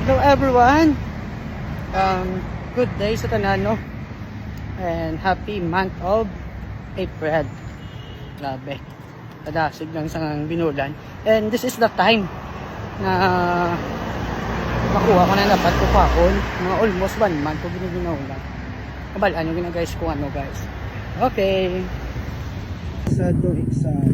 Hello everyone. Good day sa tanan, no? And happy month of April. Grabe. Kadasig lang sa binulan. And this is the time na makuha ko na dapat ko kahon. Mga almost 1 month ko ginaginaw. Kabalaan nyo guys kung ano guys. Okay. Sa do exam.